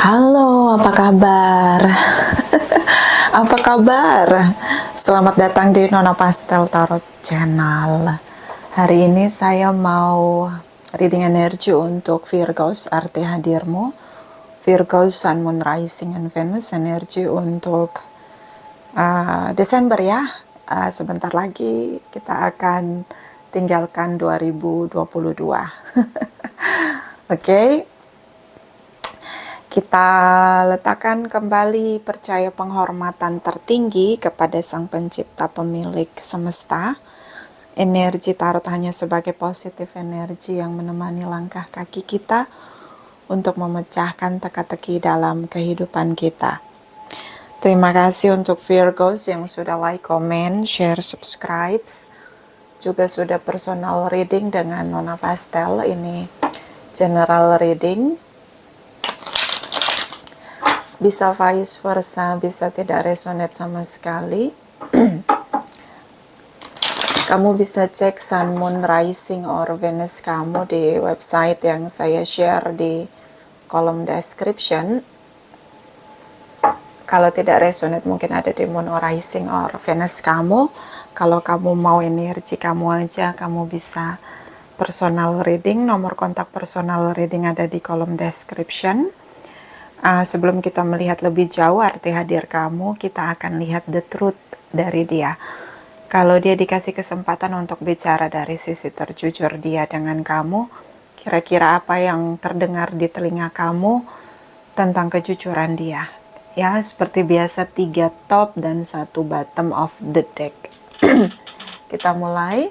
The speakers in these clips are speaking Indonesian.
Halo, apa kabar? Apa kabar? Selamat datang di Nona Pastel Tarot Channel. Hari ini saya mau reading energi untuk Virgos, arti hadirmu. Virgo, Sun, Moon, Rising, and Venus, energi untuk Desember ya. Sebentar lagi kita akan tinggalkan 2022. Oke. Kita letakkan kembali percaya penghormatan tertinggi kepada Sang Pencipta Pemilik Semesta. Energi tarot hanya sebagai positif energi yang menemani langkah kaki kita untuk memecahkan teka-teki dalam kehidupan kita. Terima kasih untuk Virgos yang sudah like, comment, share, subscribe. Juga sudah personal reading dengan Nona Pastel. Ini general reading. Bisa vice versa, bisa tidak resonate sama sekali. Kamu bisa cek Sun, Moon, Rising, or Venus kamu di website yang saya share di kolom description. Kalau tidak resonate mungkin ada di Moon or Rising or Venus kamu. Kalau kamu mau energi kamu aja, kamu bisa personal reading. Nomor kontak personal reading ada di kolom description. Sebelum kita melihat lebih jauh arti hadir kamu, kita akan lihat the truth dari dia. Kalau dia dikasih kesempatan untuk bicara dari sisi terjujur dia dengan kamu, kira-kira apa yang terdengar di telinga kamu tentang kejujuran dia? Ya, seperti biasa 3 top dan 1 bottom of the deck. Kita mulai.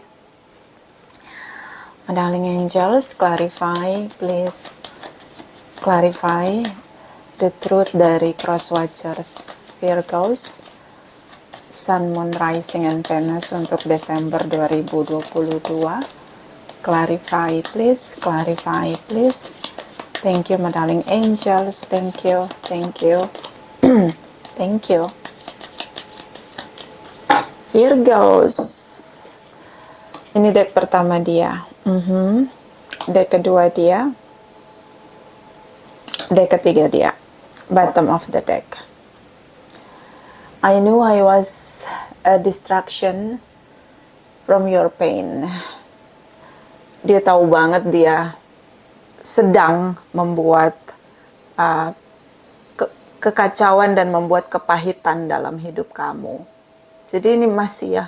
My darling angels, clarify, please clarify the truth dari Cross Watchers Virgos, Sun, Moon, Rising, and Venus untuk Desember 2022. Clarify please, clarify please. Thank you my darling angels, thank you, thank you. Thank you. Virgos, ini deck pertama dia, deck kedua dia, deck ketiga dia. Bottom of the deck. I knew I was a distraction from your pain. Dia tahu banget dia sedang membuat kekacauan dan membuat kepahitan dalam hidup kamu. Jadi ini masih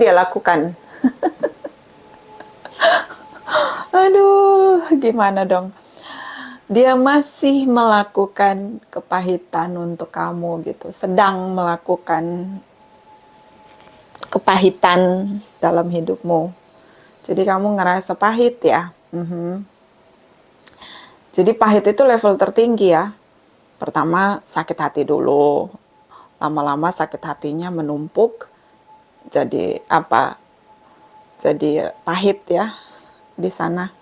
dia lakukan. Aduh, gimana dong? Dia masih melakukan kepahitan untuk kamu gitu, sedang melakukan kepahitan dalam hidupmu. Jadi kamu ngerasa pahit ya. Jadi pahit itu level tertinggi ya. Pertama sakit hati dulu, lama-lama sakit hatinya menumpuk, jadi apa? Jadi pahit ya di sana.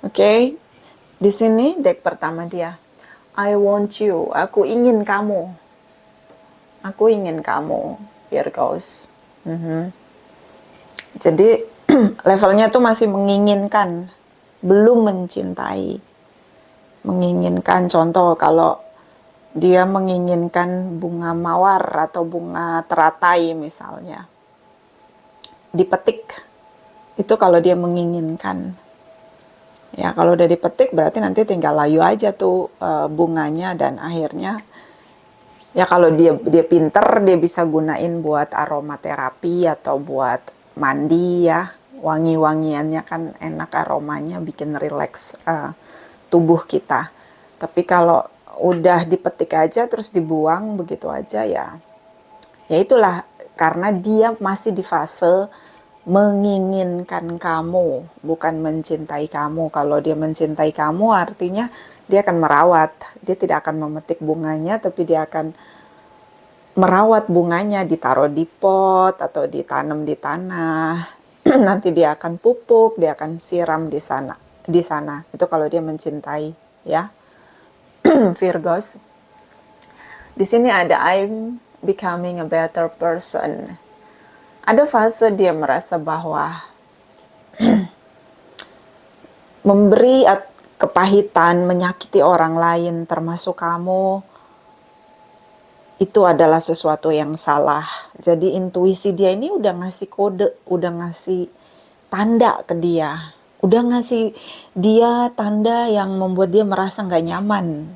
Oke. Di sini deck pertama dia, I want you, aku ingin kamu, aku ingin kamu, Virgos. Jadi levelnya tuh masih menginginkan, belum mencintai. Menginginkan, contoh kalau dia menginginkan bunga mawar atau bunga teratai misalnya, dipetik, itu kalau dia menginginkan. Ya kalau udah dipetik berarti nanti tinggal layu aja tuh bunganya, dan akhirnya ya kalau dia pinter dia bisa gunain buat aromaterapi atau buat mandi ya, wangi-wangiannya kan enak aromanya, bikin rileks tubuh kita. Tapi kalau udah dipetik aja terus dibuang begitu aja ya itulah karena dia masih di fase menginginkan kamu, bukan mencintai kamu. Kalau dia mencintai kamu artinya dia akan merawat. Dia tidak akan memetik bunganya, tapi dia akan merawat bunganya, ditaruh di pot atau ditanam di tanah. Nanti dia akan pupuk, dia akan siram di sana. Itu kalau dia mencintai, ya. Virgos. Di sini ada I'm becoming a better person. Ada fase dia merasa bahwa memberi kepahitan, menyakiti orang lain termasuk kamu, itu adalah sesuatu yang salah. Jadi intuisi dia ini udah ngasih kode, udah ngasih tanda ke dia, udah ngasih dia tanda yang membuat dia merasa gak nyaman.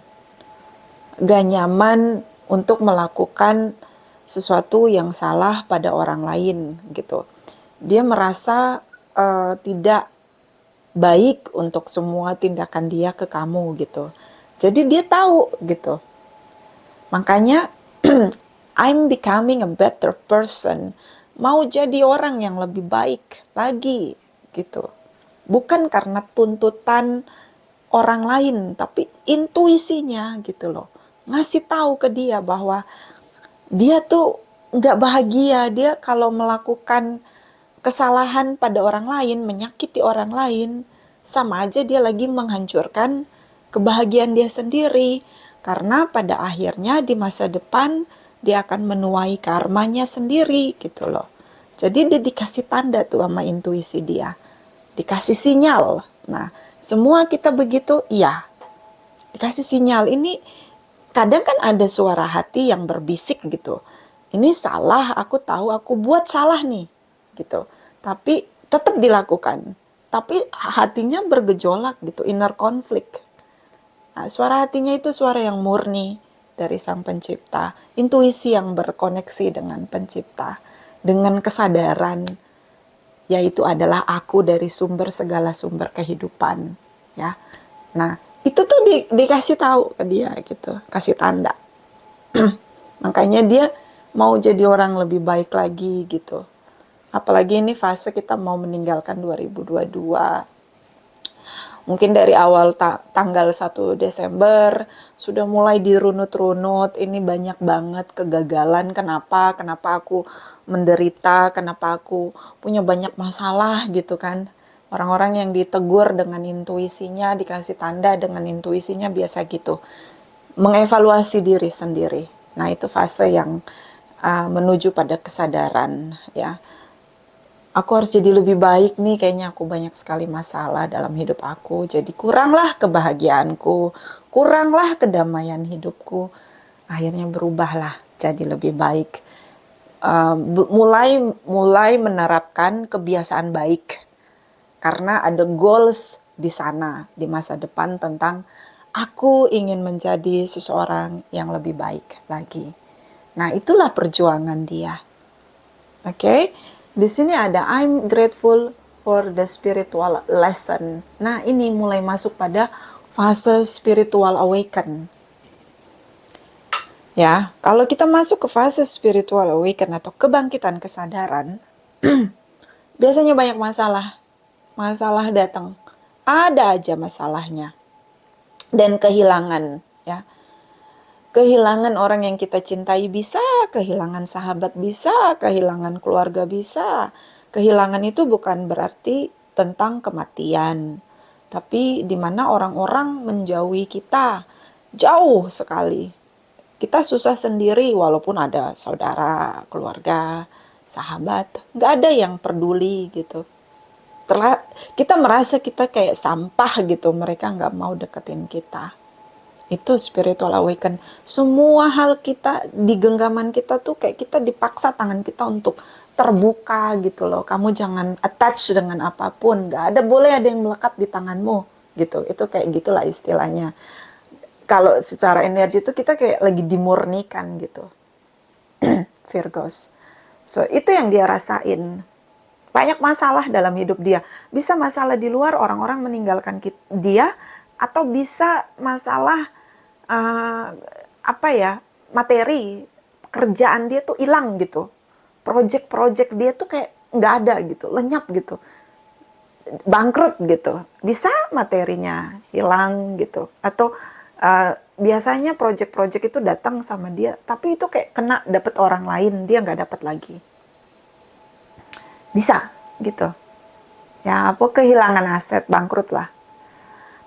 Gak nyaman untuk melakukan sesuatu yang salah pada orang lain gitu. Dia merasa tidak baik untuk semua tindakan dia ke kamu gitu. Jadi dia tahu gitu. Makanya I'm becoming a better person. Mau jadi orang yang lebih baik lagi gitu. Bukan karena tuntutan orang lain, tapi intuisinya gitu loh. Ngasih tahu ke dia bahwa dia tuh nggak bahagia. Dia kalau melakukan kesalahan pada orang lain, menyakiti orang lain, sama aja dia lagi menghancurkan kebahagiaan dia sendiri. Karena pada akhirnya di masa depan dia akan menuai karmanya sendiri gitu loh. Jadi dia dikasih tanda tuh sama intuisi dia. Dikasih sinyal. Nah, semua kita begitu, iya. Dikasih sinyal. Ini kadang kan ada suara hati yang berbisik gitu. Ini salah, aku tahu aku buat salah nih gitu. Tapi tetap dilakukan. Tapi hatinya bergejolak gitu, inner conflict. Nah, suara hatinya itu suara yang murni dari Sang Pencipta. Intuisi yang berkoneksi dengan Pencipta. Dengan kesadaran, yaitu adalah aku dari sumber segala sumber kehidupan. Ya, nah itu tuh dikasih tahu ke dia gitu, kasih tanda. Makanya dia mau jadi orang lebih baik lagi gitu. Apalagi ini fase kita mau meninggalkan 2022. Mungkin dari awal tanggal 1 Desember sudah mulai dirunut-runut, ini banyak banget kegagalan. Kenapa aku menderita, kenapa aku punya banyak masalah gitu kan. Orang-orang yang ditegur dengan intuisinya, dikasih tanda dengan intuisinya biasa gitu. Mengevaluasi diri sendiri. Nah, itu fase yang menuju pada kesadaran ya. Aku harus jadi lebih baik nih, kayaknya aku banyak sekali masalah dalam hidup aku. Jadi kuranglah kebahagiaanku, kuranglah kedamaian hidupku. Akhirnya berubahlah jadi lebih baik. Mulai menerapkan kebiasaan baik. Karena ada goals di sana di masa depan tentang aku ingin menjadi seseorang yang lebih baik lagi. Nah, itulah perjuangan dia. Oke. Di sini ada I'm grateful for the spiritual lesson. Nah, ini mulai masuk pada fase spiritual awaken. Ya, kalau kita masuk ke fase spiritual awaken atau kebangkitan kesadaran, biasanya banyak masalah. Masalah datang. Ada aja masalahnya. Dan kehilangan, ya. Kehilangan orang yang kita cintai bisa, kehilangan sahabat bisa, kehilangan keluarga bisa. Kehilangan itu bukan berarti tentang kematian, tapi di mana orang-orang menjauhi kita jauh sekali. Kita susah sendiri walaupun ada saudara, keluarga, sahabat, nggak ada yang peduli gitu. Kita merasa kita kayak sampah gitu, mereka nggak mau deketin kita. Itu spiritual awaken. Semua hal kita di genggaman kita tuh kayak kita dipaksa tangan kita untuk terbuka gitu loh. Kamu jangan attach dengan apapun. Gak ada, boleh ada yang melekat di tanganmu gitu. Itu kayak gitulah istilahnya. Kalau secara energi itu kita kayak lagi dimurnikan gitu. Virgos. So itu yang dia rasain. Banyak masalah dalam hidup dia. Bisa masalah di luar, orang-orang meninggalkan dia, atau bisa masalah materi kerjaan dia tuh hilang gitu, project dia tuh kayak nggak ada gitu, lenyap gitu, bangkrut gitu. Bisa materinya hilang gitu, atau biasanya project itu datang sama dia tapi itu kayak kena dapet orang lain, dia nggak dapet lagi. Bisa gitu ya, apa kehilangan aset, bangkrut lah.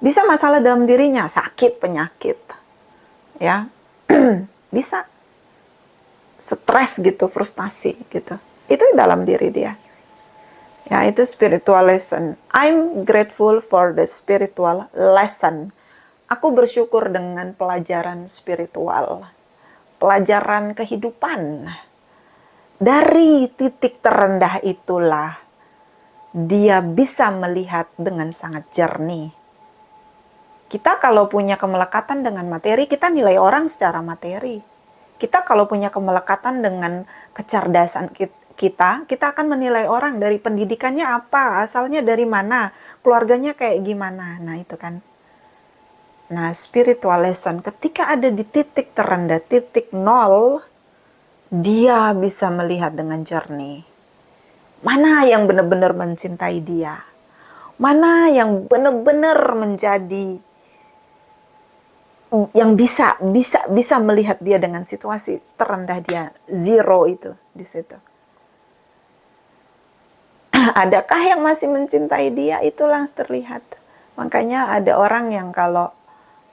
Bisa masalah dalam dirinya, sakit, penyakit ya. Bisa stres gitu, frustasi gitu, itu dalam diri dia. Ya, itu spiritual lesson. I'm grateful for the spiritual lesson. Aku bersyukur dengan pelajaran spiritual, pelajaran kehidupan. Dari titik terendah itulah dia bisa melihat dengan sangat jernih. Kita kalau punya kemelekatan dengan materi, kita nilai orang secara materi. Kita kalau punya kemelekatan dengan kecerdasan kita akan menilai orang dari pendidikannya apa, asalnya dari mana, keluarganya kayak gimana. Nah, itu kan. Nah, spiritual lesson ketika ada di titik terendah, titik nol, dia bisa melihat dengan jernih. Mana yang benar-benar mencintai dia? Mana yang benar-benar menjadi yang bisa melihat dia dengan situasi terendah dia, zero itu di situ. Adakah yang masih mencintai dia? Itulah terlihat. Makanya ada orang yang kalau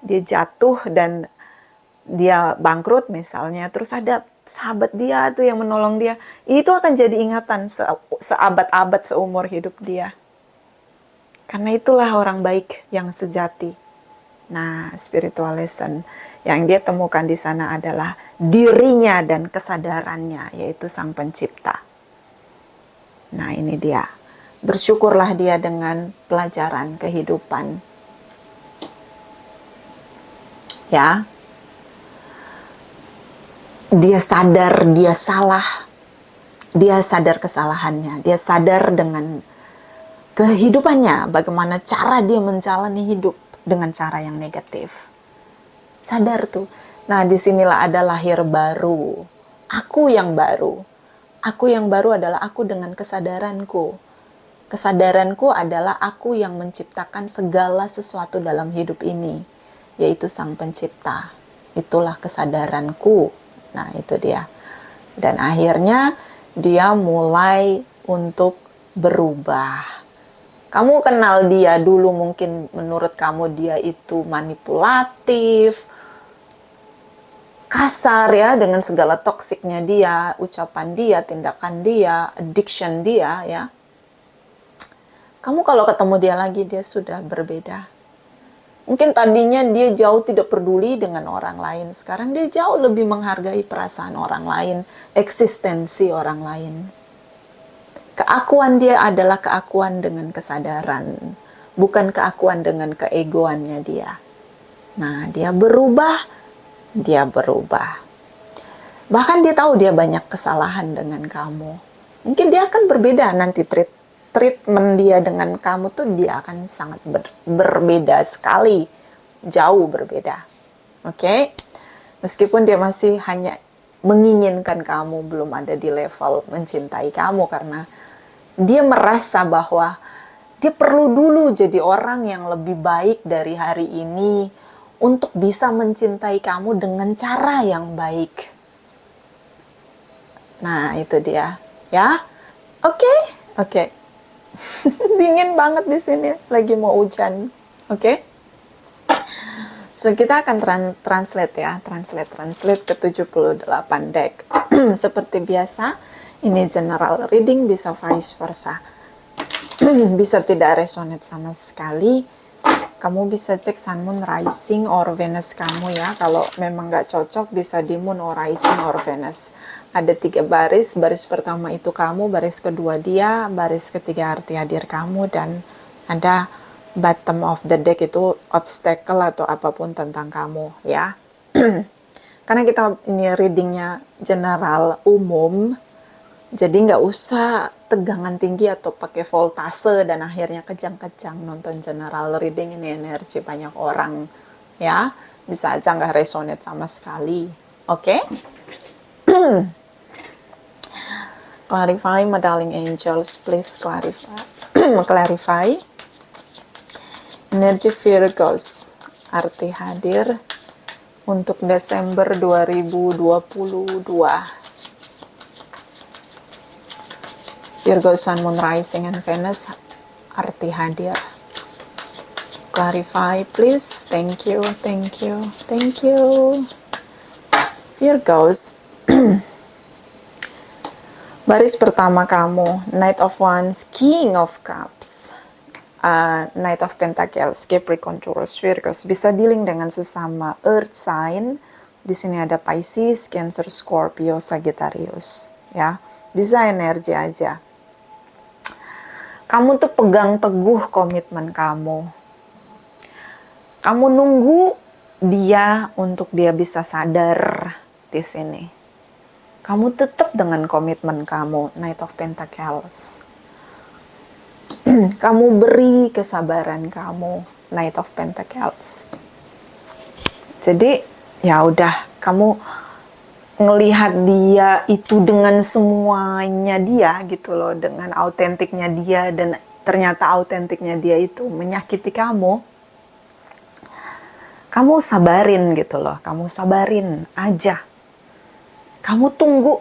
dia jatuh dan dia bangkrut misalnya, terus ada sahabat dia tuh yang menolong dia, itu akan jadi ingatan seabad-abad seumur hidup dia. Karena itulah orang baik yang sejati. Nah, spiritual lesson yang dia temukan di sana adalah dirinya dan kesadarannya, yaitu Sang Pencipta. Nah, ini dia. Bersyukurlah dia dengan pelajaran kehidupan. Ya. Dia sadar dia salah. Dia sadar kesalahannya. Dia sadar dengan kehidupannya, bagaimana cara dia menjalani hidup dengan cara yang negatif. Sadar tuh. Nah, disinilah ada lahir baru. Aku yang baru. Aku yang baru adalah aku dengan kesadaranku. Kesadaranku adalah aku yang menciptakan segala sesuatu dalam hidup ini, yaitu Sang Pencipta. Itulah kesadaranku. Nah, itu dia. Dan akhirnya dia mulai untuk berubah. Kamu kenal dia dulu, mungkin menurut kamu dia itu manipulatif, kasar ya, dengan segala toksiknya dia, ucapan dia, tindakan dia, addiction dia ya. Kamu kalau ketemu dia lagi, dia sudah berbeda. Mungkin tadinya dia jauh tidak peduli dengan orang lain, sekarang dia jauh lebih menghargai perasaan orang lain, eksistensi orang lain. Keakuan dia adalah keakuan dengan kesadaran, bukan keakuan dengan keegoannya dia. Nah, dia berubah. Bahkan dia tahu dia banyak kesalahan dengan kamu. Mungkin dia akan berbeda nanti treatment dia dengan kamu tuh dia akan sangat berbeda sekali, jauh berbeda. Oke? Meskipun dia masih hanya menginginkan kamu, belum ada di level mencintai kamu karena dia merasa bahwa dia perlu dulu jadi orang yang lebih baik dari hari ini untuk bisa mencintai kamu dengan cara yang baik. Nah, itu dia, ya. Oke. Dingin banget di sini, lagi mau hujan. Oke. So, kita akan translate ya, translate ke 78 deck. Seperti biasa, ini general reading, bisa vice versa. Bisa tidak resonate sama sekali. Kamu bisa cek Sun, Moon, Rising, or Venus kamu ya. Kalau memang nggak cocok, bisa di Moon, or Rising, or Venus. Ada 3 baris. Baris pertama itu kamu, baris kedua dia, baris ketiga arti hadir kamu, dan ada bottom of the deck itu obstacle atau apapun tentang kamu ya. Karena kita ini readingnya general umum, jadi nggak usah tegangan tinggi atau pakai voltase dan akhirnya kejang-kejang nonton general reading. Ini energi banyak orang ya, bisa aja nggak resonate sama sekali. Oke? Clarify, my darling angels, please clarify. Clarify. Energi Virgos, arti hadir untuk Desember 2022. Virgo, Sun, Moon, Rising, and Venus, arti hadir. Clarify, please. Thank you. Baris pertama kamu, Knight of Wands, King of Cups, Knight of Pentacles, Capricorn, Taurus, Virgo. Bisa dealing dengan sesama Earth sign. Di sini ada Pisces, Cancer, Scorpio, Sagittarius. Ya, bisa energi aja. Kamu tuh pegang teguh komitmen kamu. Kamu nunggu dia untuk dia bisa sadar di sini. Kamu tetap dengan komitmen kamu, Knight of Pentacles. Kamu beri kesabaran kamu, Knight of Pentacles. Jadi ya udah, kamu ngelihat dia itu dengan semuanya dia gitu loh, dengan autentiknya dia, dan ternyata autentiknya dia itu menyakiti kamu. Kamu sabarin gitu loh, kamu sabarin aja. Kamu tunggu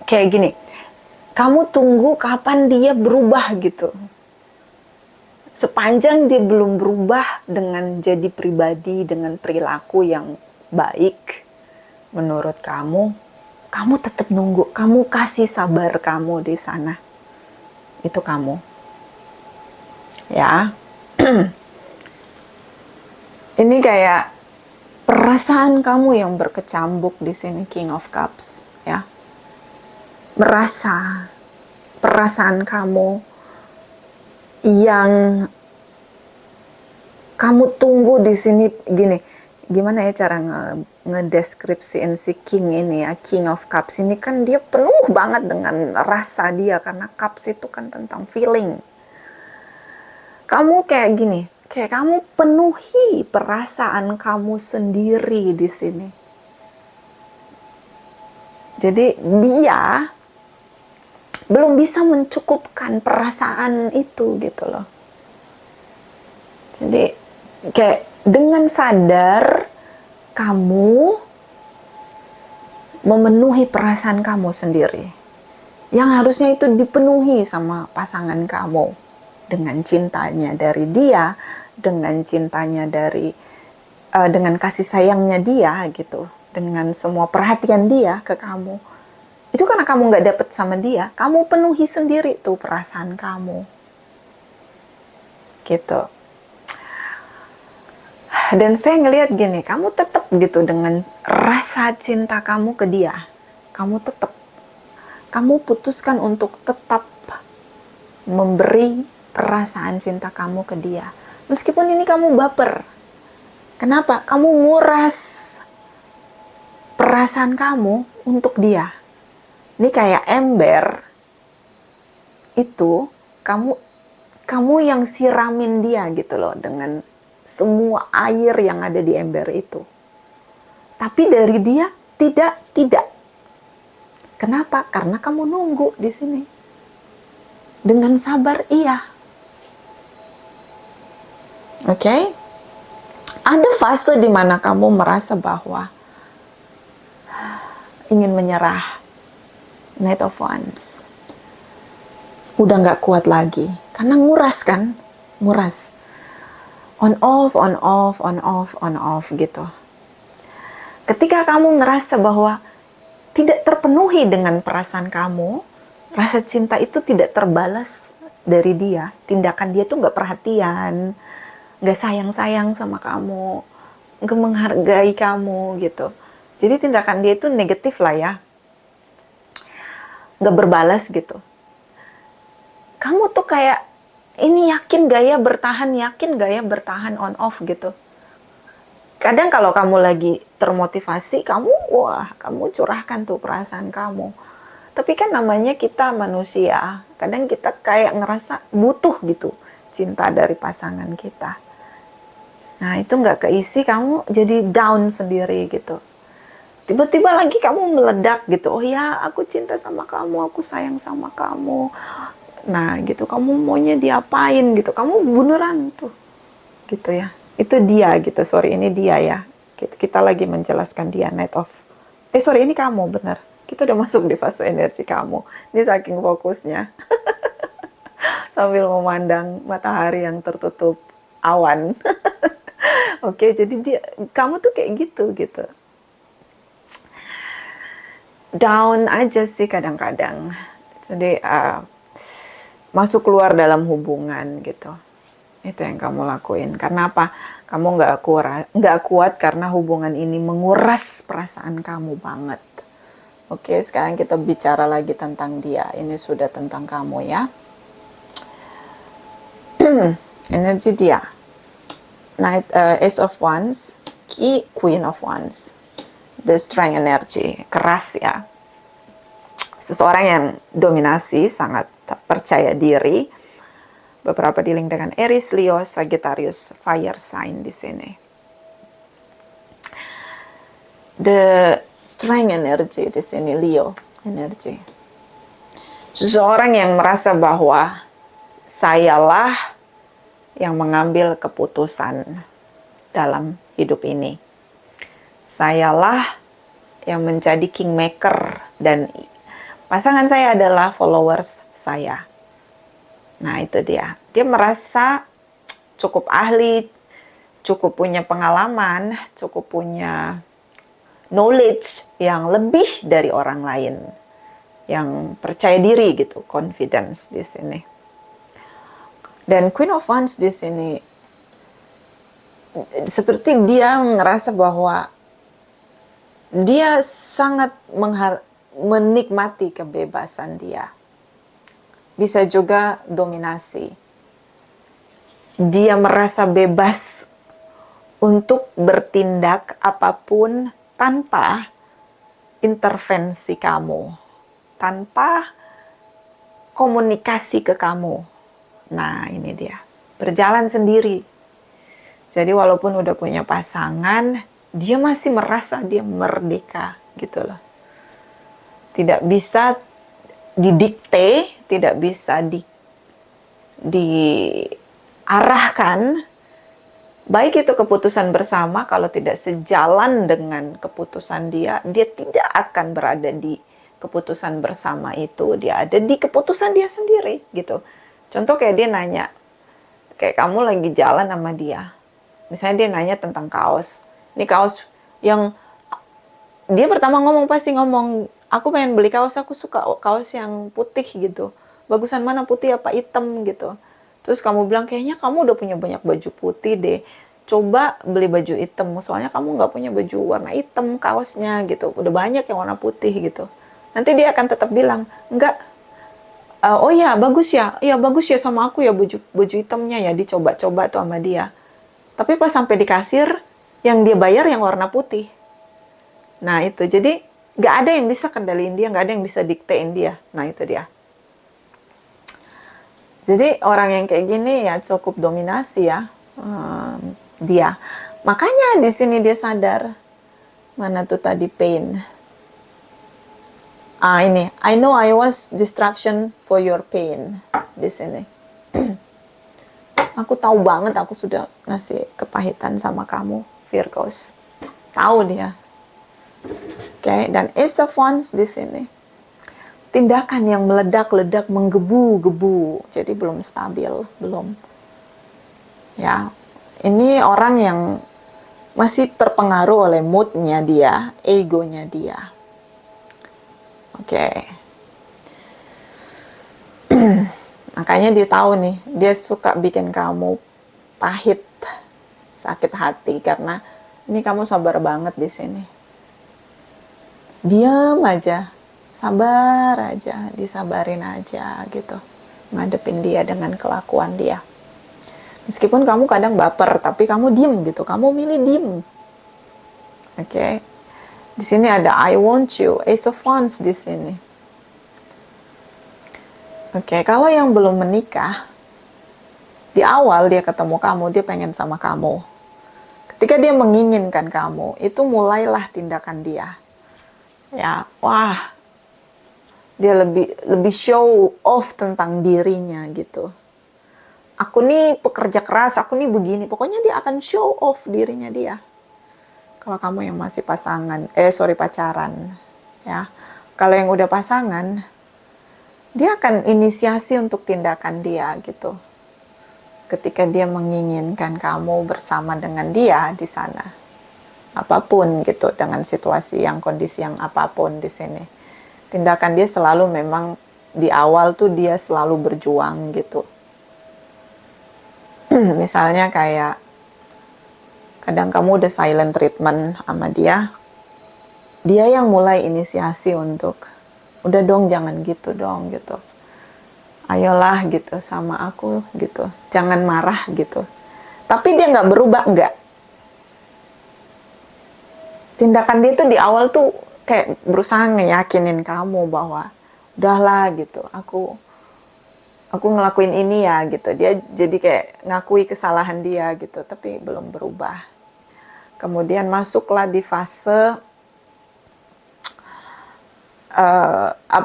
kayak gini. Kamu tunggu kapan dia berubah gitu. Sepanjang dia belum berubah dengan jadi pribadi, dengan perilaku yang baik menurut kamu, kamu tetap nunggu. Kamu kasih sabar kamu di sana. Itu kamu. Ya. Ini kayak perasaan kamu yang berkecambuk di sini, King of Cups, ya. Merasa perasaan kamu yang kamu tunggu di sini gini. Gimana ya cara ngedeskripsiin si King ini ya, King of Cups ini kan dia penuh banget dengan rasa dia, karena Cups itu kan tentang feeling. Kamu kayak gini, kayak kamu penuhi perasaan kamu sendiri di sini. Jadi dia belum bisa mencukupkan perasaan itu gitu loh. Jadi kayak dengan sadar kamu memenuhi perasaan kamu sendiri. Yang harusnya itu dipenuhi sama pasangan kamu. Dengan cintanya dari dia, dengan cintanya dari, dengan kasih sayangnya dia gitu, dengan semua perhatian dia ke kamu. Itu karena kamu gak dapet sama dia, kamu penuhi sendiri tuh perasaan kamu. Gitu. Dan saya ngelihat gini, kamu tetap gitu dengan rasa cinta kamu ke dia. Kamu tetap, kamu putuskan untuk tetap memberi perasaan cinta kamu ke dia. Meskipun ini kamu baper. Kenapa? Kamu nguras perasaan kamu untuk dia. Ini kayak ember. Itu kamu yang siramin dia gitu loh, dengan semua air yang ada di ember itu. Tapi dari dia tidak. Kenapa? Karena kamu nunggu di sini. Dengan sabar, iya. Oke? Ada fase di mana kamu merasa bahwa ingin menyerah. Knight of Wands. Udah gak kuat lagi. Karena nguras kan? Nguras. On off, on off, on off, on off gitu. Ketika kamu ngerasa bahwa tidak terpenuhi dengan perasaan kamu, rasa cinta itu tidak terbalas dari dia, tindakan dia tuh gak perhatian, gak sayang-sayang sama kamu, gak menghargai kamu gitu. Jadi tindakan dia itu negatif lah ya, gak berbalas gitu. Kamu tuh kayak, ini yakin gak ya bertahan on off gitu. Kadang kalau kamu lagi termotivasi, kamu curahkan tuh perasaan kamu. Tapi kan namanya kita manusia, kadang kita kayak ngerasa butuh gitu cinta dari pasangan kita. Nah itu gak keisi, kamu jadi down sendiri gitu. Tiba-tiba lagi kamu meledak gitu, oh ya aku cinta sama kamu, aku sayang sama kamu. Nah gitu, kamu maunya diapain gitu, kamu beneran tuh gitu ya. Itu dia gitu, sorry ini dia ya. Kita lagi menjelaskan dia, Knight of... sorry ini kamu, bener. Kita udah masuk di fase energi kamu. Ini saking fokusnya. Sambil memandang matahari yang tertutup awan. Oke, jadi kamu tuh kayak gitu. Down aja sih kadang-kadang. Jadi masuk keluar dalam hubungan gitu. Itu yang kamu lakuin. Karena apa? Kamu nggak kuat karena hubungan ini menguras perasaan kamu banget. Oke, sekarang kita bicara lagi tentang dia. Ini sudah tentang kamu ya. Energi dia. Knight, Ace of Wands, Queen of Wands. The strength energy, keras ya. Seseorang yang dominasi, sangat percaya diri. Beberapa dealing dengan Aries, Leo, Sagittarius, fire sign di sini. The strength energy di sini, Leo energy. Seseorang yang merasa bahwa sayalah yang mengambil keputusan dalam hidup ini. Sayalah yang menjadi kingmaker dan pasangan saya adalah followers saya. Nah, itu dia. Dia merasa cukup ahli, cukup punya pengalaman, cukup punya knowledge yang lebih dari orang lain. Yang percaya diri gitu, confidence di sini. Dan Queen of Wands di sini seperti dia ngerasa bahwa dia sangat menikmati kebebasan dia. Bisa juga dominasi. Dia merasa bebas untuk bertindak apapun tanpa intervensi kamu, tanpa komunikasi ke kamu. Nah, ini dia. Berjalan sendiri. Jadi walaupun udah punya pasangan, dia masih merasa dia merdeka gitu loh. Tidak bisa didikte, tidak bisa diarahkan, baik itu keputusan bersama, kalau tidak sejalan dengan keputusan dia tidak akan berada di keputusan bersama itu, dia ada di keputusan dia sendiri gitu. Contoh kayak dia nanya, kayak kamu lagi jalan sama dia, misalnya dia nanya tentang kaos, ini kaos yang dia pertama pasti ngomong, aku pengen beli kaos, aku suka kaos yang putih gitu. Bagusan mana, putih apa hitam gitu. Terus kamu bilang, kayaknya kamu udah punya banyak baju putih deh. Coba beli baju hitam, soalnya kamu nggak punya baju warna hitam kaosnya gitu. Udah banyak yang warna putih gitu. Nanti dia akan tetap bilang, enggak, oh ya bagus ya sama aku ya baju hitamnya ya, dicoba-coba tuh sama dia. Tapi pas sampai di kasir, yang dia bayar yang warna putih. Nah itu, jadi gak ada yang bisa kendaliin dia, gak ada yang bisa diktein dia. Nah itu dia. Jadi orang yang kayak gini ya cukup dominasi ya dia. Makanya di sini dia sadar, mana tuh tadi pain. Ini, I know I was distraction for your pain di sini. Aku tahu banget aku sudah ngasih kepahitan sama kamu, Virgos. Tahu dia. Oke, dan Ace of Wands di sini. Tindakan yang meledak-ledak, menggebu-gebu. Jadi belum stabil, belum. Ya, ini orang yang masih terpengaruh oleh moodnya dia, egonya dia. Oke. Makanya dia tahu nih, dia suka bikin kamu pahit, sakit hati karena ini kamu sabar banget di sini. Diam aja, sabar aja, disabarin aja gitu. Ngadepin dia dengan kelakuan dia. Meskipun kamu kadang baper, tapi kamu diem gitu. Kamu milih diem. Oke. Di sini ada I want you, Ace of Wands di sini. Oke, kalau yang belum menikah, di awal dia ketemu kamu, dia pengen sama kamu. Ketika dia menginginkan kamu, itu mulailah tindakan dia. Ya, wah, dia lebih show off tentang dirinya gitu. Aku nih pekerja keras, aku nih begini. Pokoknya dia akan show off dirinya dia. Kalau kamu yang masih pacaran, ya. Kalau yang udah pasangan, dia akan inisiasi untuk tindakan dia gitu. Ketika dia menginginkan kamu bersama dengan dia di sana. Apapun gitu, dengan situasi yang kondisi yang apapun di sini. Tindakan dia selalu memang di awal tuh dia selalu berjuang gitu. Misalnya kayak kadang kamu udah silent treatment sama dia yang mulai inisiasi untuk udah dong jangan gitu dong gitu, ayolah gitu sama aku gitu, jangan marah gitu. Tapi dia nggak berubah, nggak. Tindakan dia tuh di awal tuh kayak berusaha ngeyakinin kamu bahwa udahlah gitu, aku ngelakuin ini ya gitu. Dia jadi kayak ngakui kesalahan dia gitu, tapi belum berubah. Kemudian masuklah di fase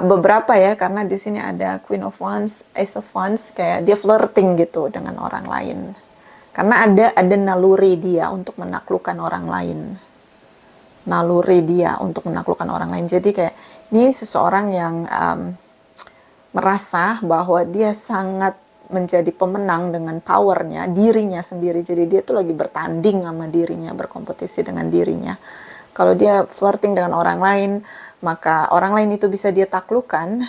beberapa ya, karena di sini ada Queen of Wands, Ace of Wands, kayak dia flirting gitu dengan orang lain. Karena ada naluri dia untuk menaklukkan orang lain. Naluri dia untuk menaklukkan orang lain. Jadi kayak ini seseorang yang merasa bahwa dia sangat menjadi pemenang dengan powernya, dirinya sendiri. Jadi dia tuh lagi bertanding sama dirinya, berkompetisi dengan dirinya. Kalau dia flirting dengan orang lain, maka orang lain itu bisa dia taklukkan,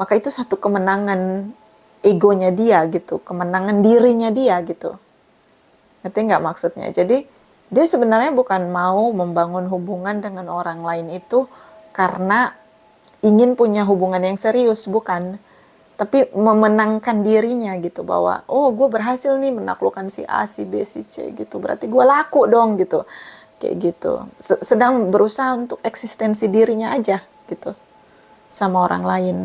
maka itu satu kemenangan egonya dia gitu, kemenangan dirinya dia gitu. Ngerti nggak maksudnya? Jadi dia sebenarnya bukan mau membangun hubungan dengan orang lain itu karena ingin punya hubungan yang serius, bukan. Tapi memenangkan dirinya gitu, bahwa oh gue berhasil nih menaklukkan si A, si B, si C gitu, berarti gue laku dong gitu. Kayak gitu. Sedang berusaha untuk eksistensi dirinya aja gitu sama orang lain.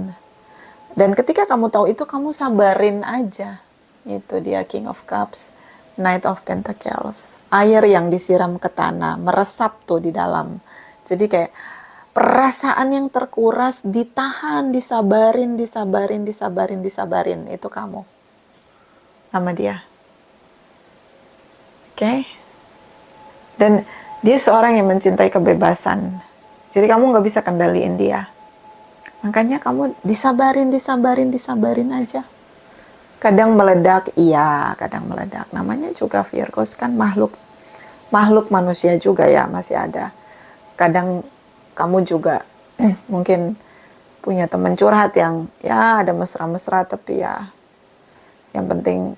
Dan ketika kamu tahu itu, kamu sabarin aja. Itu dia King of Cups, Knight of Pentacles. Air yang disiram ke tanah, meresap tuh di dalam. Jadi kayak perasaan yang terkuras ditahan, disabarin. Itu kamu sama dia. Oke? Dan dia seorang yang mencintai kebebasan. Jadi kamu gak bisa kendaliin dia. Makanya kamu disabarin aja. Kadang meledak, iya, kadang meledak. Namanya juga Virgos kan makhluk manusia juga ya, masih ada. Kadang kamu juga mungkin punya teman curhat yang ya ada mesra-mesra, tapi ya yang penting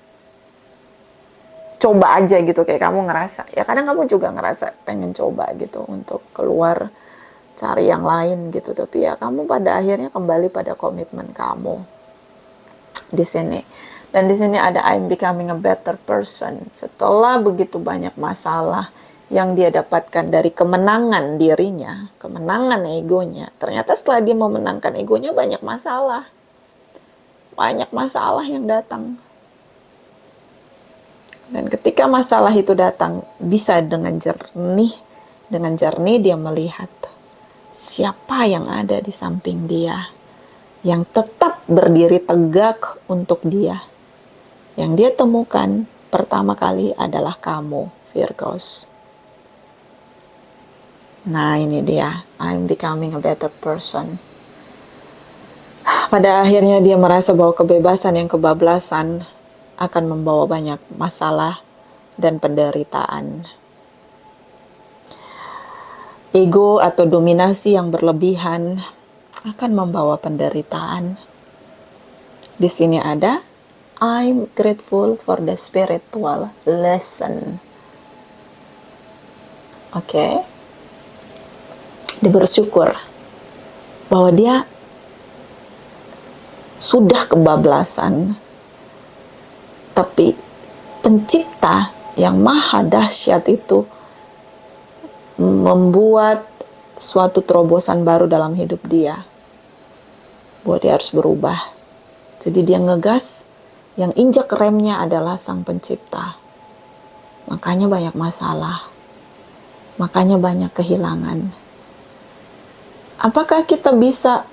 coba aja gitu, kayak kamu ngerasa. Ya kadang kamu juga ngerasa pengen coba gitu untuk keluar cari yang lain gitu, tapi ya kamu pada akhirnya kembali pada komitmen kamu di sini. Dan di sini ada I'm becoming a better person. Setelah begitu banyak masalah yang dia dapatkan dari kemenangan dirinya, kemenangan egonya, ternyata setelah dia memenangkan egonya banyak masalah yang datang. Dan ketika masalah itu datang, bisa dengan jernih dia melihat siapa yang ada di samping dia, yang tetap berdiri tegak untuk dia. Yang dia temukan pertama kali adalah kamu, Virgos. Nah ini dia, I'm becoming a better person. Pada akhirnya dia merasa bahwa kebebasan yang kebablasan akan membawa banyak masalah dan penderitaan. Ego atau dominasi yang berlebihan akan membawa penderitaan. Di sini ada I'm grateful for the spiritual lesson. Oke. Dia bersyukur bahwa dia sudah kebablasan, tapi pencipta yang maha dahsyat itu membuat suatu terobosan baru dalam hidup dia, bahwa dia harus berubah. Jadi dia ngegas, yang injak remnya adalah sang pencipta. Makanya banyak masalah, makanya banyak kehilangan. Apakah kita bisa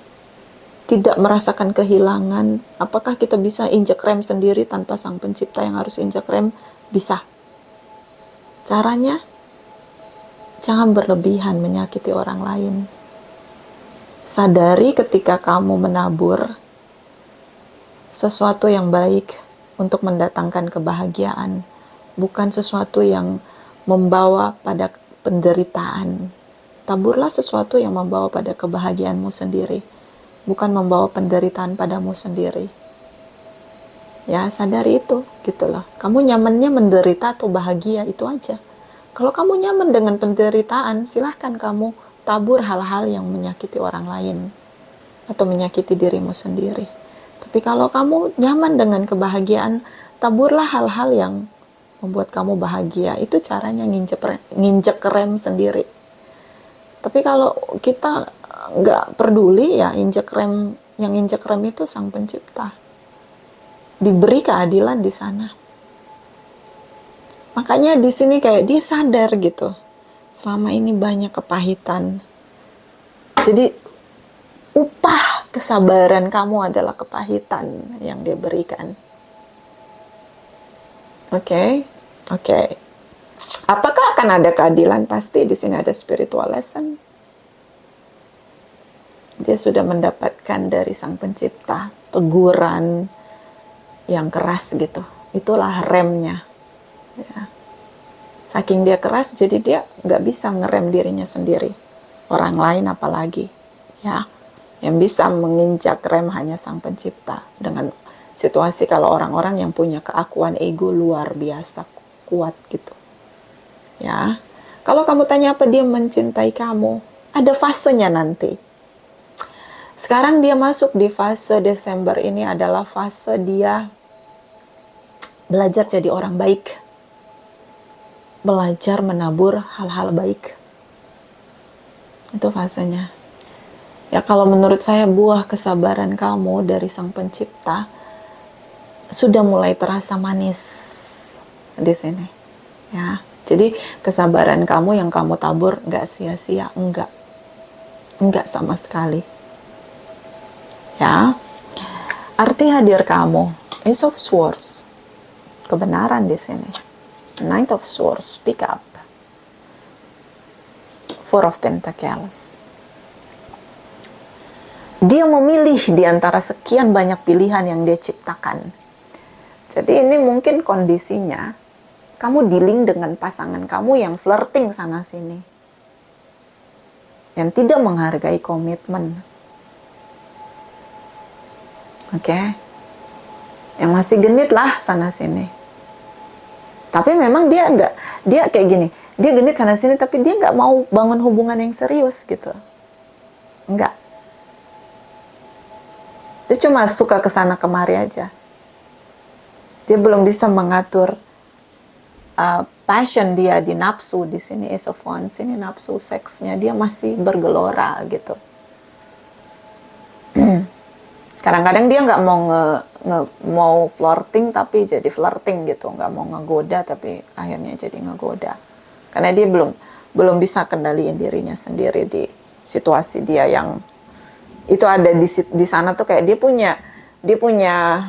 tidak merasakan kehilangan? Apakah kita bisa injak rem sendiri tanpa sang pencipta yang harus injak rem? Bisa. Caranya, jangan berlebihan menyakiti orang lain. Sadari ketika kamu menabur sesuatu yang baik untuk mendatangkan kebahagiaan, bukan sesuatu yang membawa pada penderitaan. Taburlah sesuatu yang membawa pada kebahagiaanmu sendiri. bukan membawa penderitaan padamu sendiri. Ya, sadari itu, gitu loh. Kamu nyamannya menderita atau bahagia, itu aja. Kalau kamu nyaman dengan penderitaan, silahkan kamu tabur hal-hal yang menyakiti orang lain atau menyakiti dirimu sendiri. Tapi kalau kamu nyaman dengan kebahagiaan, taburlah hal-hal yang membuat kamu bahagia. Itu caranya nginjek rem sendiri. Tapi kalau kita nggak peduli, ya yang injek rem itu Sang Pencipta. Diberi keadilan di sana. Makanya di sini kayak dia sadar gitu. Selama ini banyak kepahitan. Jadi upah kesabaran kamu adalah kepahitan yang dia berikan. Oke. Apakah akan ada keadilan? Pasti di sini ada spiritual lesson. Dia sudah mendapatkan dari Sang Pencipta teguran yang keras gitu. Itulah remnya. Ya. Saking dia keras, jadi dia nggak bisa ngerem dirinya sendiri. Orang lain apalagi. Ya. Yang bisa menginjak rem hanya Sang Pencipta. Dengan situasi kalau orang-orang yang punya keakuan ego luar biasa kuat gitu. Ya. Kalau kamu tanya apa dia mencintai kamu, ada fasenya nanti. Sekarang dia masuk di fase Desember ini adalah fase dia belajar jadi orang baik. Belajar menabur hal-hal baik. Itu fasenya. Ya kalau menurut saya buah kesabaran kamu dari Sang Pencipta sudah mulai terasa manis di sini. Ya, jadi kesabaran kamu yang kamu tabur nggak sia-sia, enggak sama sekali. Ya, arti hadir kamu, Ace of Swords. Kebenaran di sini. Knight of Swords, speak up. Four of Pentacles. Dia memilih di antara sekian banyak pilihan yang dia ciptakan. Jadi ini mungkin kondisinya, kamu dealing dengan pasangan kamu yang flirting sana sini. Yang tidak menghargai komitmen. Oke? Yang masih genit lah sana sini. Tapi memang dia kayak gini, dia genit sana sini tapi dia nggak mau bangun hubungan yang serius gitu. Enggak. Dia cuma suka kesana kemari aja. Dia belum bisa mengatur passion dia di nafsu di sini, Ace of Wands ini nafsu seksnya dia masih bergelora gitu. Kadang-kadang dia nggak mau flirting tapi jadi flirting gitu, nggak mau ngegoda tapi akhirnya jadi ngegoda karena dia belum bisa kendaliin dirinya sendiri di situasi dia yang itu ada di sana tuh kayak dia punya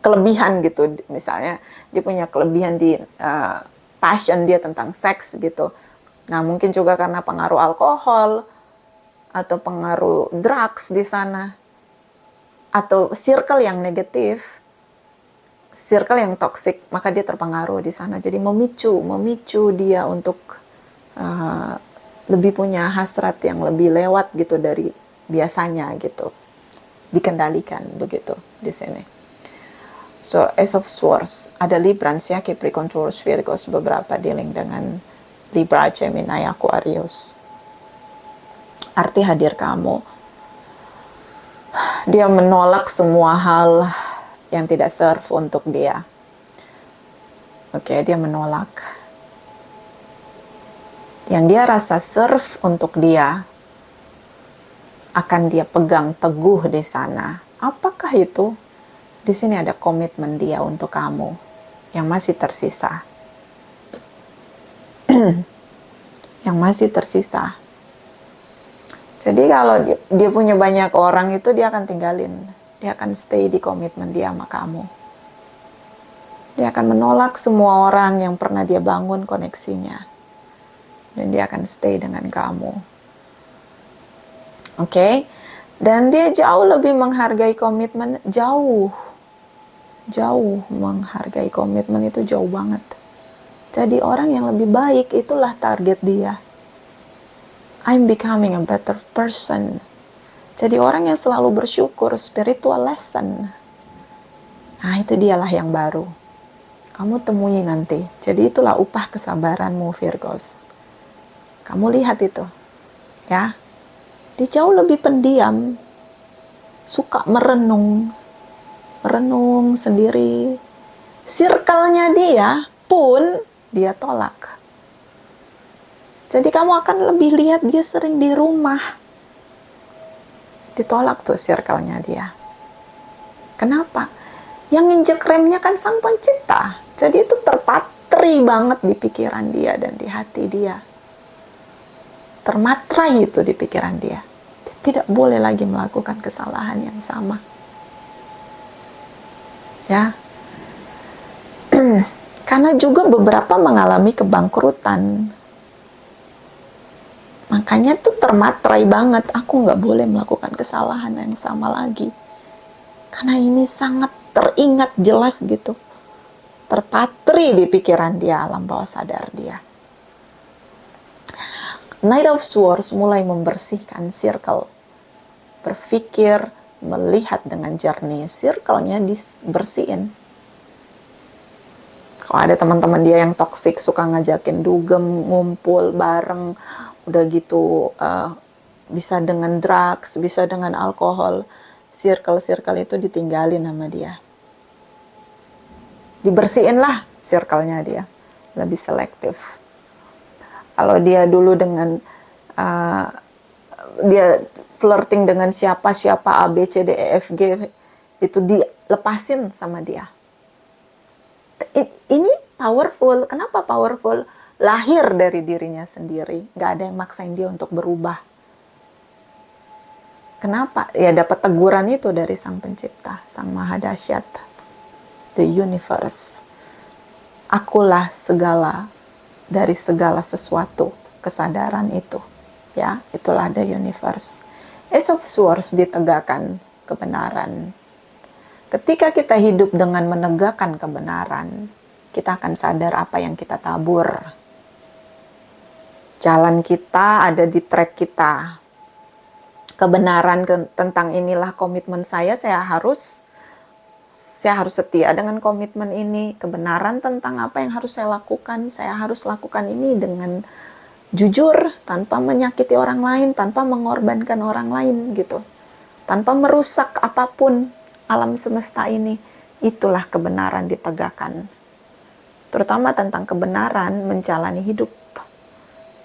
kelebihan gitu, misalnya dia punya kelebihan di passion dia tentang seks gitu. Nah mungkin juga karena pengaruh alkohol atau pengaruh drugs di sana, atau circle yang negatif, circle yang toksik, maka dia terpengaruh di sana. Jadi memicu dia untuk lebih punya hasrat yang lebih lewat gitu dari biasanya gitu, dikendalikan begitu di sini. So Ace of Swords, ada Librans ya, Capricorn, Taurus, Virgos, beberapa dealing dengan Libra, Gemini, Aquarius. Arti hadir kamu, dia menolak semua hal yang tidak serve untuk dia. Oke, dia menolak. Yang dia rasa serve untuk dia, akan dia pegang teguh di sana. Apakah itu? Di sini ada komitmen dia untuk kamu yang masih tersisa. Yang masih tersisa. Jadi kalau dia punya banyak orang itu dia akan tinggalin. Dia akan stay di komitmen dia sama kamu. Dia akan menolak semua orang yang pernah dia bangun koneksinya. Dan dia akan stay dengan kamu. Oke? Dan dia jauh lebih menghargai komitmen. Jauh menghargai komitmen itu jauh banget. Jadi orang yang lebih baik itulah target dia. I'm becoming a better person. Jadi orang yang selalu bersyukur, spiritual lesson. Nah, itu dialah yang baru. Kamu temui nanti. Jadi itulah upah kesabaranmu, Virgos. Kamu lihat itu. Ya. Dia jauh lebih pendiam. Suka merenung. Merenung sendiri. Circle-nya dia pun dia tolak. Jadi kamu akan lebih lihat dia sering di rumah. Ditolak tuh circle-nya dia. Kenapa? Yang nginjek remnya kan Sang Pencipta. Jadi itu terpatri banget di pikiran dia dan di hati dia. Termatrai itu di pikiran dia. Dia tidak boleh lagi melakukan kesalahan yang sama. Ya. Karena juga beberapa mengalami kebangkrutan. Makanya tuh termatrai banget, aku nggak boleh melakukan kesalahan yang sama lagi. Karena ini sangat teringat jelas gitu. Terpatri di pikiran dia, alam bawah sadar dia. Knight of Swords mulai membersihkan circle. Berpikir, melihat dengan jernih, circle-nya dibersihin. Kalau ada teman-teman dia yang toksik, suka ngajakin dugem, ngumpul bareng, udah gitu bisa dengan drugs, bisa dengan alkohol, circle-circle itu ditinggalin sama dia. Dibersihin lah circle-nya dia, lebih selektif. Kalau dia dulu dengan dia flirting dengan siapa A, B, C, D, E, F, G, itu dilepasin sama dia. Ini powerful. Kenapa powerful? Lahir dari dirinya sendiri. Gak ada yang maksain dia untuk berubah. Kenapa? Ya dapat teguran itu dari Sang Pencipta, Sang Maha Dahsyat. The universe. Akulah segala dari segala sesuatu. Kesadaran itu. Ya, itulah the universe. Ace of Swords ditegakkan kebenaran. Ketika kita hidup dengan menegakkan kebenaran, kita akan sadar apa yang kita tabur. Jalan kita ada di track kita. Kebenaran tentang inilah komitmen saya harus setia dengan komitmen ini. Kebenaran tentang apa yang harus saya lakukan, saya harus lakukan ini dengan jujur, tanpa menyakiti orang lain, tanpa mengorbankan orang lain gitu. Tanpa merusak apapun alam semesta ini. Itulah kebenaran ditegakkan. Terutama tentang kebenaran menjalani hidup.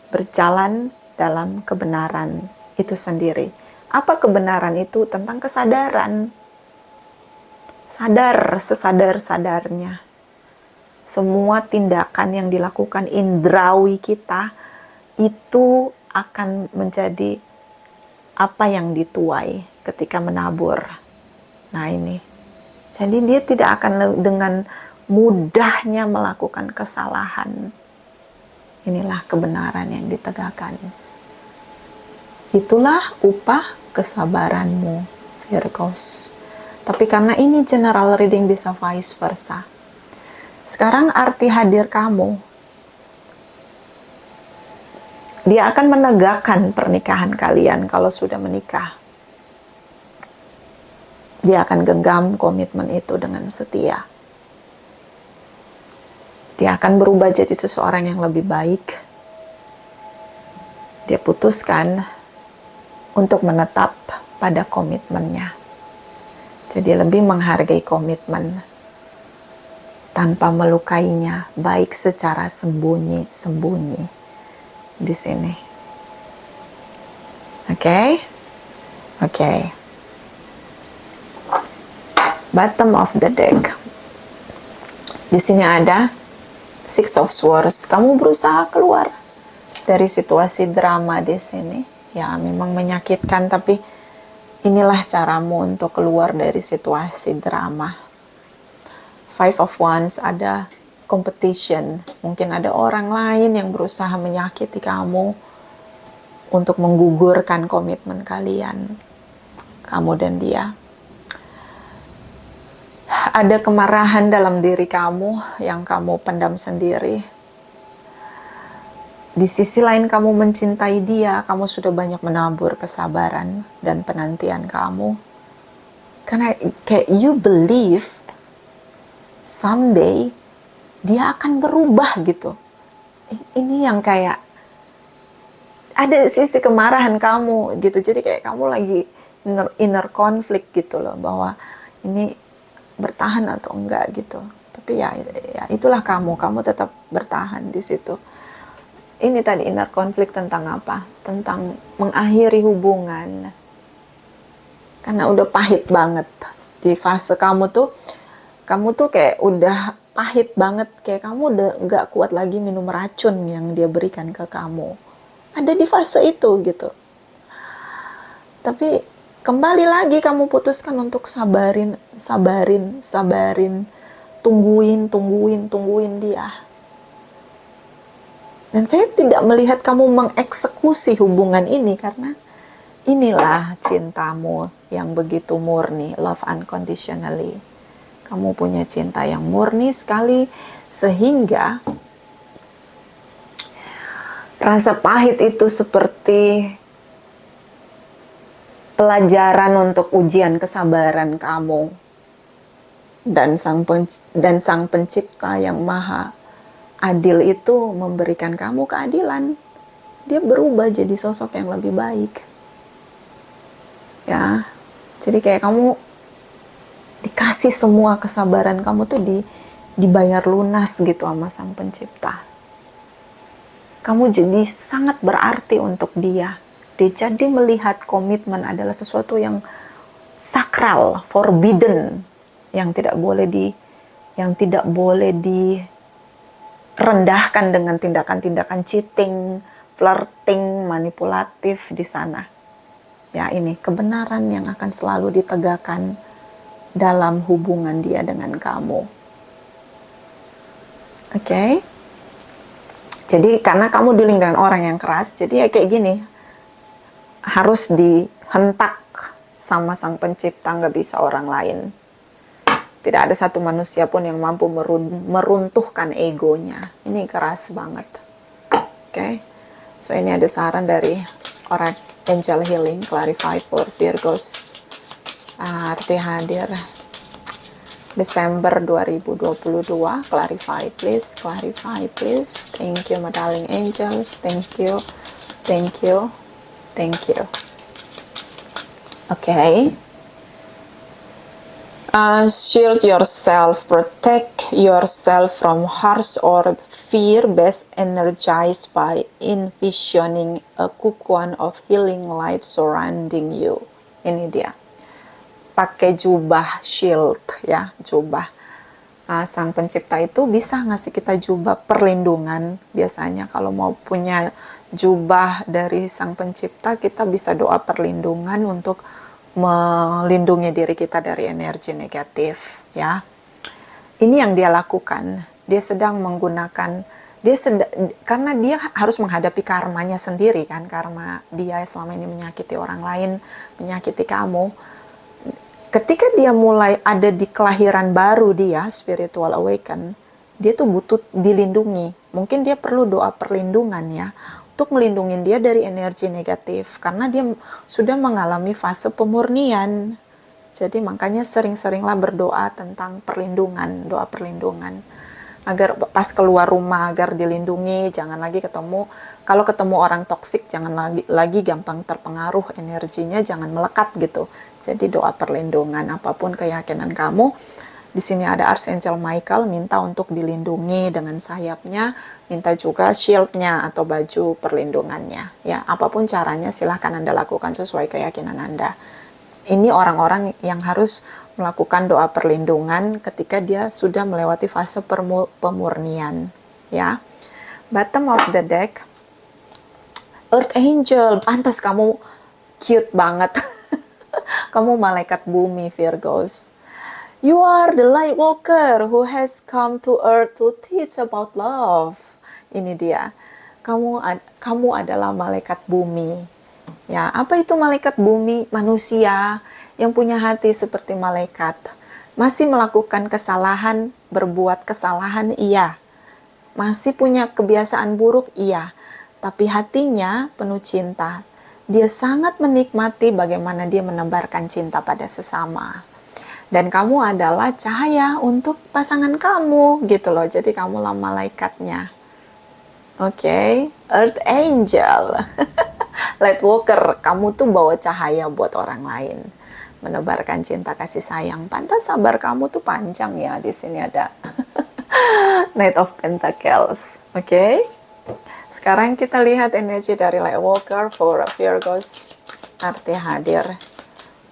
Berjalan dalam kebenaran itu sendiri. Apa kebenaran itu? Tentang kesadaran. Sadar sesadar-sadarnya. Semua tindakan yang dilakukan indrawi kita itu akan menjadi apa yang dituai ketika menabur. Nah ini. Jadi dia tidak akan dengan mudahnya melakukan kesalahan. Inilah kebenaran yang ditegakkan. Itulah upah kesabaranmu, Virgos. Tapi karena ini general reading bisa vice versa. Sekarang arti hadir kamu. Dia akan menegakkan pernikahan kalian kalau sudah menikah. Dia akan genggam komitmen itu dengan setia. Dia akan berubah jadi seseorang yang lebih baik. Dia putuskan untuk menetap pada komitmennya. Jadi lebih menghargai komitmen tanpa melukainya, baik secara sembunyi-sembunyi di sini. Oke? Bottom of the deck. Di sini ada Six of Swords. Kamu berusaha keluar dari situasi drama di sini. Ya, memang menyakitkan, tapi inilah caramu untuk keluar dari situasi drama. Five of Wands, ada competition. Mungkin ada orang lain yang berusaha menyakiti kamu untuk menggugurkan komitmen kalian. Kamu dan dia. Ada kemarahan dalam diri kamu yang kamu pendam sendiri. Di sisi lain kamu mencintai dia, kamu sudah banyak menabur kesabaran dan penantian kamu. Karena kayak you believe someday dia akan berubah gitu. Ini yang kayak ada sisi kemarahan kamu gitu. Jadi kayak kamu lagi inner conflict gitu loh, bahwa ini bertahan atau enggak gitu. Tapi ya itulah kamu tetap bertahan di situ. Ini tadi inner conflict tentang apa? Tentang mengakhiri hubungan. Karena udah pahit banget. Di fase kamu tuh kayak udah pahit banget. Kayak kamu udah gak kuat lagi minum racun yang dia berikan ke kamu. Ada di fase itu gitu. Tapi kembali lagi kamu putuskan untuk sabarin. Tungguin dia. Dan saya tidak melihat kamu mengeksekusi hubungan ini, karena inilah cintamu yang begitu murni, love unconditionally. Kamu punya cinta yang murni sekali, sehingga rasa pahit itu seperti pelajaran untuk ujian kesabaran kamu. Dan sang pencipta yang maha adil itu memberikan kamu keadilan. Dia berubah jadi sosok yang lebih baik. Ya, jadi kayak kamu dikasih semua kesabaran kamu tuh dibayar lunas gitu sama sang pencipta. Kamu jadi sangat berarti untuk dia. Dia jadi melihat komitmen adalah sesuatu yang sakral, forbidden, yang tidak boleh rendahkan dengan tindakan-tindakan cheating, flirting, manipulatif di sana. Ya, ini kebenaran yang akan selalu ditegakkan dalam hubungan dia dengan kamu. Oke? Jadi karena kamu dealing dengan orang yang keras, jadi ya kayak gini, harus dihentak sama sang pencipta, nggak bisa orang lain. Tidak ada satu manusia pun yang mampu meruntuhkan egonya. Ini keras banget. Oke. So ini ada saran dari Oracle Angel Healing, Clarify for Virgos. Arti hadir Desember 2022. Clarify please. Clarify please. Thank you my darling angels. Thank you. Thank you. Thank you. Okay. Shield yourself, protect yourself from harsh or fear-based energized by envisioning a cocoon of healing light surrounding you. Ini dia. Pakai jubah shield ya, jubah. Sang pencipta itu bisa ngasih kita jubah perlindungan. Biasanya kalau mau punya jubah dari sang pencipta, kita bisa doa perlindungan untuk melindungi diri kita dari energi negatif ya. Ini yang dia lakukan. Dia sedang menggunakan karena dia harus menghadapi karmanya sendiri kan, karma dia selama ini menyakiti orang lain, menyakiti kamu. Ketika dia mulai ada di kelahiran baru dia, spiritual awaken, dia tuh butuh dilindungi. Mungkin dia perlu doa perlindungan ya, untuk melindungi dia dari energi negatif, karena dia sudah mengalami fase pemurnian. Jadi makanya sering-seringlah berdoa tentang perlindungan, doa perlindungan, agar pas keluar rumah agar dilindungi, jangan lagi kalau ketemu orang toksik jangan lagi gampang terpengaruh energinya, jangan melekat gitu. Jadi doa perlindungan, apapun keyakinan kamu. Di sini ada Archangel Michael, minta untuk dilindungi dengan sayapnya, minta juga shieldnya atau baju perlindungannya. Ya, apapun caranya silahkan Anda lakukan sesuai keyakinan Anda. Ini orang-orang yang harus melakukan doa perlindungan ketika dia sudah melewati fase pemurnian. Ya, bottom of the deck, Earth Angel, pantas kamu cute banget. Kamu malaikat bumi, Virgos. You are the light walker who has come to earth to teach about love. Ini dia. Kamu adalah malaikat bumi. Ya, apa itu malaikat bumi? Manusia yang punya hati seperti malaikat. Masih melakukan kesalahan, berbuat kesalahan, iya. Masih punya kebiasaan buruk, iya. tapi hatinya penuh cinta. Dia sangat menikmati bagaimana dia menebarkan cinta pada sesama. Dan kamu adalah cahaya untuk pasangan kamu gitu loh. Jadi kamulah malaikatnya. Oke, Earth Angel. Light Walker, kamu tuh bawa cahaya buat orang lain. Menebarkan cinta kasih sayang. Pantas sabar kamu tuh panjang ya. Di sini ada Knight of Pentacles. Oke. Sekarang kita lihat energi dari Light Walker for Virgos. Arti hadir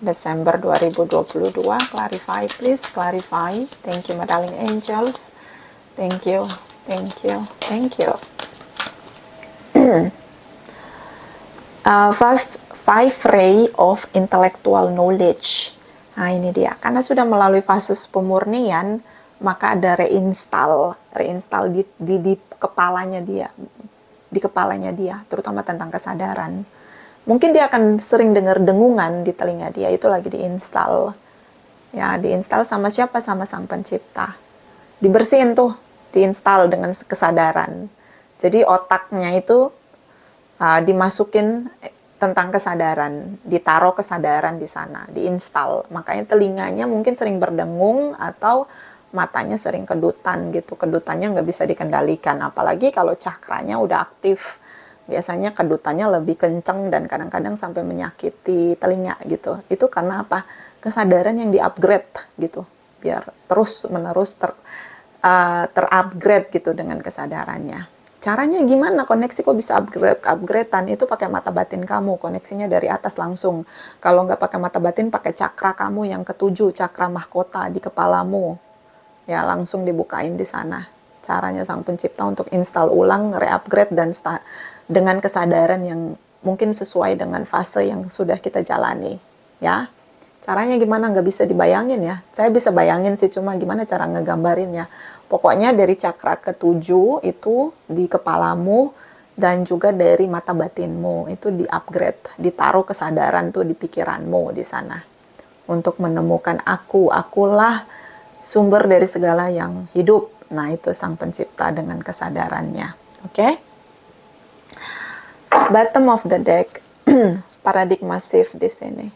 Desember 2022. Clarify, please clarify. Thank you, my darling angels. Thank you, thank you, thank you. Five ray of intellectual knowledge. Nah ini dia, karena sudah melalui fase pemurnian, maka ada reinstall di kepalanya dia, terutama tentang kesadaran. Mungkin dia akan sering dengar dengungan di telinga dia, itu lagi diinstal. Ya, diinstal sama siapa? Sama Sang Pencipta. Dibersihin tuh, diinstal dengan kesadaran. Jadi otaknya itu dimasukin tentang kesadaran, ditaruh kesadaran di sana, diinstal. Makanya telinganya mungkin sering berdengung atau matanya sering kedutan gitu. Kedutannya nggak bisa dikendalikan, apalagi kalau cakranya udah aktif. Biasanya kedutannya lebih kenceng dan kadang-kadang sampai menyakiti telinga gitu. Itu karena apa? Kesadaran yang di-upgrade gitu. Biar terus-menerus terupgrade gitu dengan kesadarannya. Caranya gimana? Koneksi kok bisa upgradean? Itu pakai mata batin kamu, koneksinya dari atas langsung. Kalau nggak pakai mata batin, pakai cakra kamu yang ketujuh, cakra mahkota di kepalamu. Ya, langsung dibukain di sana. Caranya Sang Pencipta untuk install ulang, re-upgrade, dan dengan kesadaran yang mungkin sesuai dengan fase yang sudah kita jalani. Ya, caranya gimana? Nggak bisa dibayangin ya. Saya bisa bayangin sih, cuma gimana cara ngegambarinnya. Pokoknya dari cakra ketujuh itu di kepalamu dan juga dari mata batinmu itu di-upgrade, ditaruh kesadaran tuh di pikiranmu di sana. Untuk menemukan akulah sumber dari segala yang hidup. Nah, itu Sang Pencipta dengan kesadarannya. Oke? Bottom of the deck, paradigma shift di sini.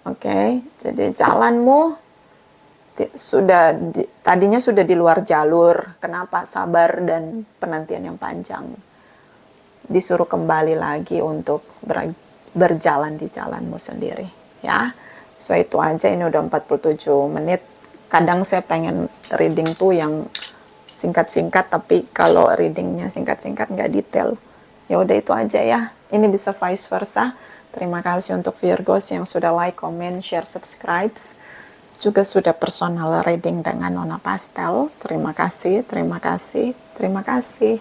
Oke, jadi jalanmu tadinya sudah di luar jalur. Kenapa? Sabar dan penantian yang panjang. Disuruh kembali lagi untuk berjalan di jalanmu sendiri. Ya, so itu aja. Ini udah 47 menit. Kadang saya pengen reading tuh yang singkat-singkat, tapi kalau readingnya singkat-singkat nggak detail. Ya udah itu aja ya. Ini bisa vice versa. Terima kasih untuk Virgos yang sudah like, comment, share, subscribe. Juga sudah personal reading dengan Nona Pastel. Terima kasih, terima kasih, terima kasih.